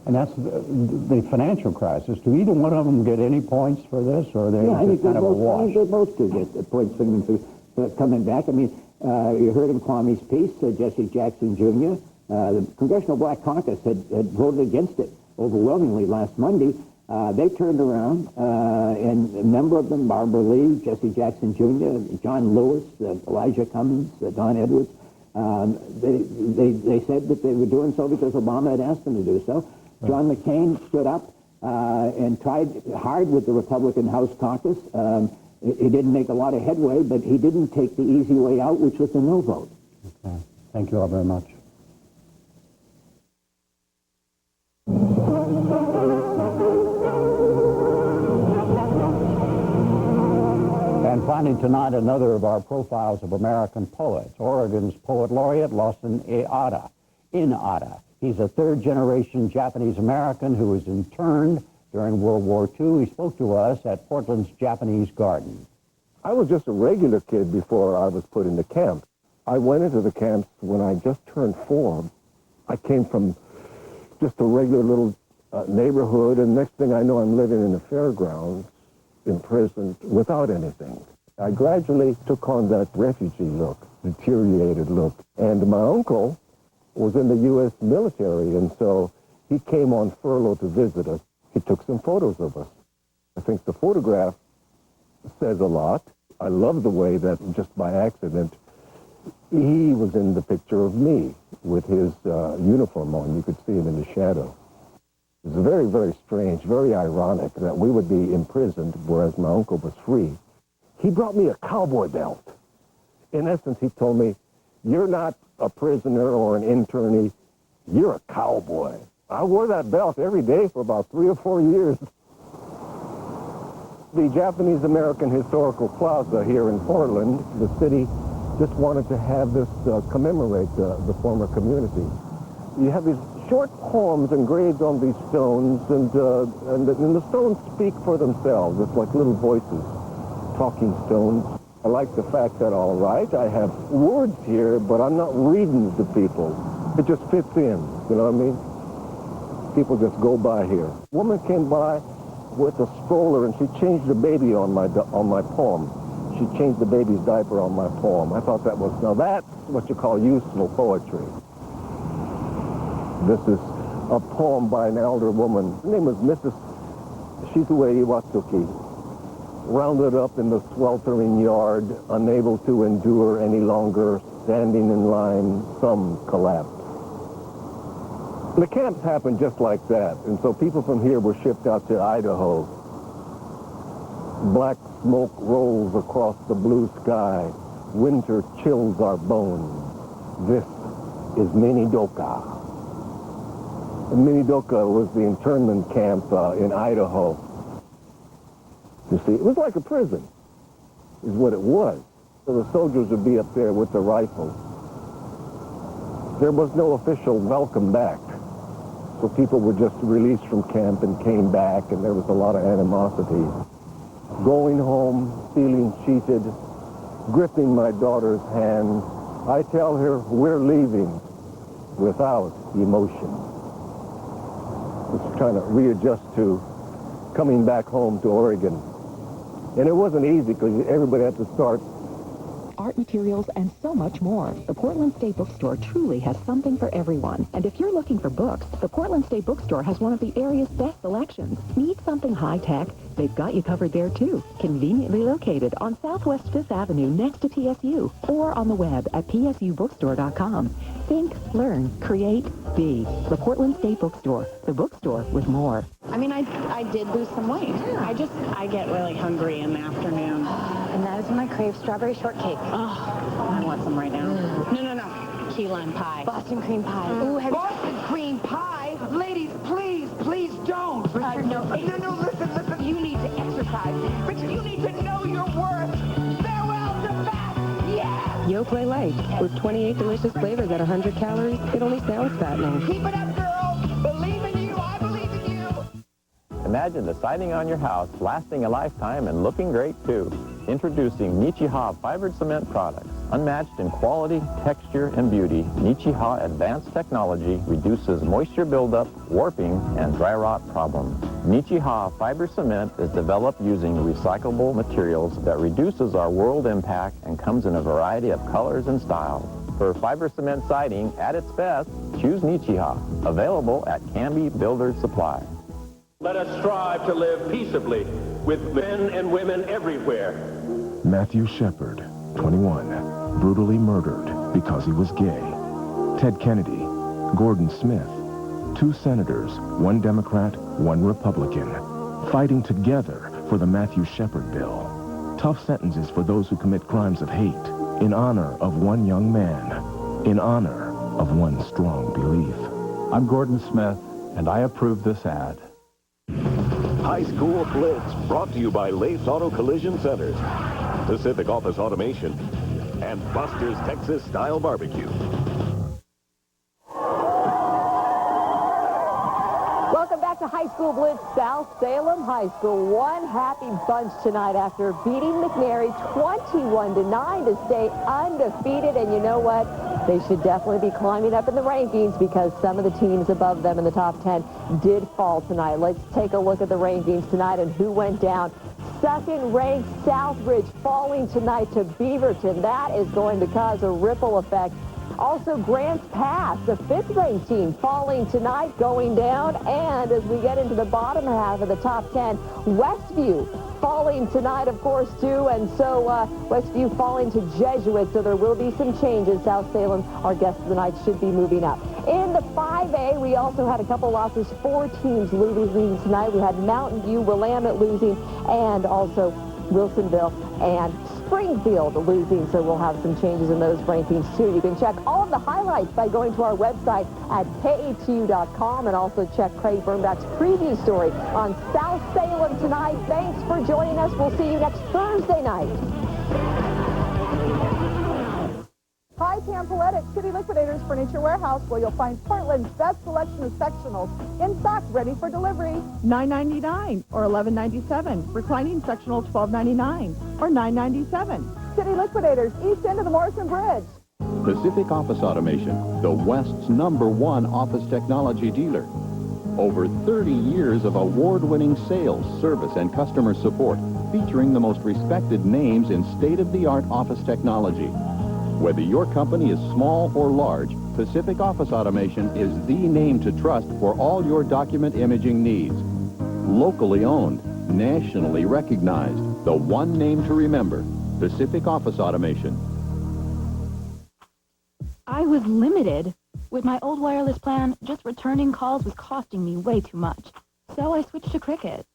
And that's the financial crisis. Do either one of them get any points for this, or are they just kind of a wash? I think they both do get points for coming back. I mean, you heard in Kwame's piece, Jesse Jackson Jr., the Congressional Black Caucus had voted against it overwhelmingly last Monday. They turned around, and a number of them, Barbara Lee, Jesse Jackson Jr., John Lewis, Elijah Cummings, Don Edwards, they said that they were doing so because Obama had asked them to do so. Right. John McCain stood up and tried hard with the Republican House caucus. He didn't make a lot of headway, but he didn't take the easy way out, which was the no vote. Okay. Thank you all very much. And finally tonight, another of our profiles of American poets, Oregon's poet laureate, Lawson Inada. He's a third-generation Japanese-American who was interned during World War II. He spoke to us at Portland's Japanese Garden. I was just a regular kid before I was put into camp. I went into the camps when I just turned 4. I came from just a regular little neighborhood, and next thing I know, I'm living in the fairgrounds, imprisoned without anything. I gradually took on that refugee look, deteriorated look. And my uncle was in the U.S. military, and so he came on furlough to visit us. He took some photos of us. I think the photograph says a lot. I love the way that just by accident, he was in the picture of me with his uniform on. You could see him in the shadow. It was very, very strange, very ironic that we would be imprisoned, whereas my uncle was free. He brought me a cowboy belt. In essence, he told me, You're not a prisoner or an internee. You're a cowboy. I wore that belt every day for about 3 or 4 years. The Japanese-American Historical Plaza here in Portland, the city just wanted to have this commemorate the former community. You have these short poems engraved on these stones, and the stones speak for themselves. It's like little voices, talking stones. I like the fact that, all right, I have words here, but I'm not reading to people. It just fits in, you know what I mean? People just go by here. A woman came by with a stroller, and she changed the baby on my poem. She changed the baby's diaper on my poem. I thought that was, now that's what you call useful poetry. This is a poem by an elder woman. Her name was Mrs. Shizue Iwatsuki. Rounded up in the sweltering yard, unable to endure any longer, standing in line, some collapsed. The camps happened just like that, and so people from here were shipped out to Idaho. Black smoke rolls across the blue sky. Winter chills our bones. This is Minidoka. And Minidoka was the internment camp in Idaho. You see, it was like a prison, is what it was. So the soldiers would be up there with the rifles. There was no official welcome back. So people were just released from camp and came back, and there was a lot of animosity. Going home, feeling cheated, gripping my daughter's hand, I tell her we're leaving without emotion. Just trying to readjust to coming back home to Oregon. And it wasn't easy because everybody had to start. Art materials, and so much more. The Portland State Bookstore truly has something for everyone. And if you're looking for books, the Portland State Bookstore has one of the area's best selections. Need something high-tech? They've got you covered there, too. Conveniently located on Southwest 5th Avenue next to TSU, or on the web at psubookstore.com. Think, learn, create, be. The Portland State Bookstore. The bookstore with more. I mean, I did lose some weight. Yeah. I get really hungry in the afternoon. And that is when I crave strawberry shortcake. Oh, I want some right now. No. Key lime pie. Boston cream pie. Ooh, Boston cream pie? Ladies, please don't. Richard, no, listen. You need to exercise. Richard, you need to know your worth. Farewell to fat. Yeah. Yoplait Light. With 28 delicious flavors at 100 calories, it only sounds fattening. Keep it up, girls. Believe in you. I believe in you. Imagine the siding on your house lasting a lifetime and looking great, too. Introducing Nichiha fibered cement products. Unmatched in quality, texture, and beauty, Nichiha advanced technology reduces moisture buildup, warping, and dry rot problems. Nichiha fiber cement is developed using recyclable materials that reduces our world impact and comes in a variety of colors and styles. For fiber cement siding at its best, choose Nichiha. Available at Canby Builders Supply. Let us strive to live peaceably with men and women everywhere. Matthew Shepard, 21, brutally murdered because he was gay. Ted Kennedy, Gordon Smith, 2 senators, 1 Democrat, 1 Republican, fighting together for the Matthew Shepard bill. Tough sentences for those who commit crimes of hate, in honor of 1 young man, in honor of 1 strong belief. I'm Gordon Smith, and I approve this ad. High School Blitz, brought to you by Lace Auto Collision Centers, Pacific Office Automation, and Buster's Texas Style Barbecue. Welcome back to High School Blitz. South Salem High School, one happy bunch tonight after beating McNary 21-9 to stay undefeated. And you know what? They should definitely be climbing up in the rankings because some of the teams above them in the top 10 did fall tonight. Let's take a look at the rankings tonight and who went down. Second-ranked Southbridge falling tonight to Beaverton. That is going to cause a ripple effect. Also, Grants Pass, the 5th-ranked team, falling tonight, going down. And as we get into the bottom half of the top 10, Westview falling tonight, of course, too. And so Westview falling to Jesuit. So there will be some changes. South Salem, our guest of the night, should be moving up. In the 5A, we also had a couple losses. 4 teams losing tonight. We had Mountain View, Willamette losing, and also Wilsonville and Springfield losing, so we'll have some changes in those rankings too. You can check all of the highlights by going to our website at KHU.com and also check Craig Birnbach's preview story on South Salem tonight. Thanks for joining us. We'll see you next Thursday night. Hi, Pam Paulette at City Liquidators Furniture Warehouse, where you'll find Portland's best selection of sectionals in stock, ready for delivery. $9.99 or $11.97. Reclining sectional $12.99 or $9.97. City Liquidators, east end of the Morrison Bridge. Pacific Office Automation, the West's #1 office technology dealer. Over 30 years of award-winning sales, service, and customer support, featuring the most respected names in state-of-the-art office technology. Whether your company is small or large, Pacific Office Automation is the name to trust for all your document imaging needs. Locally owned, nationally recognized, the one name to remember, Pacific Office Automation. I was limited. With my old wireless plan, just returning calls was costing me way too much. So I switched to Cricket.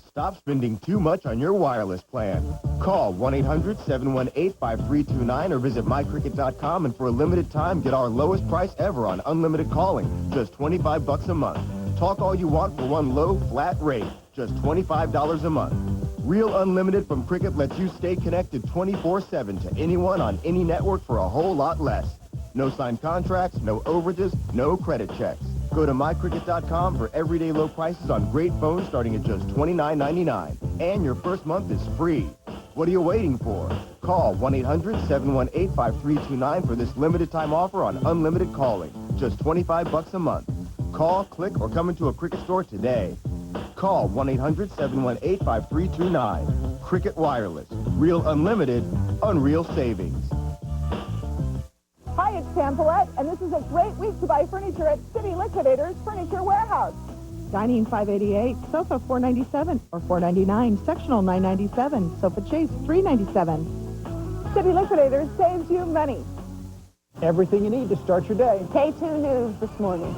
Stop spending too much on your wireless plan. Call 1-800-718-5329 or visit mycricket.com, and for a limited time, get our lowest price ever on unlimited calling, just $25 a month. Talk all you want for one low, flat rate, just $25 a month. Real Unlimited from Cricket lets you stay connected 24/7 to anyone on any network for a whole lot less. No signed contracts, no overages, no credit checks. Go to mycricket.com for everyday low prices on great phones starting at just $29.99. And your first month is free. What are you waiting for? Call 1-800-718-5329 for this limited time offer on unlimited calling. Just $25 a month. Call, click, or come into a Cricket store today. Call 1-800-718-5329. Cricket Wireless. Real unlimited, unreal savings. Hi, it's Pam Paulette, and this is a great week to buy furniture at City Liquidators Furniture Warehouse. Dining $588, sofa $497 or $499, sectional $997, sofa chase $397. City Liquidators saves you money. Everything you need to start your day. K2 News this morning.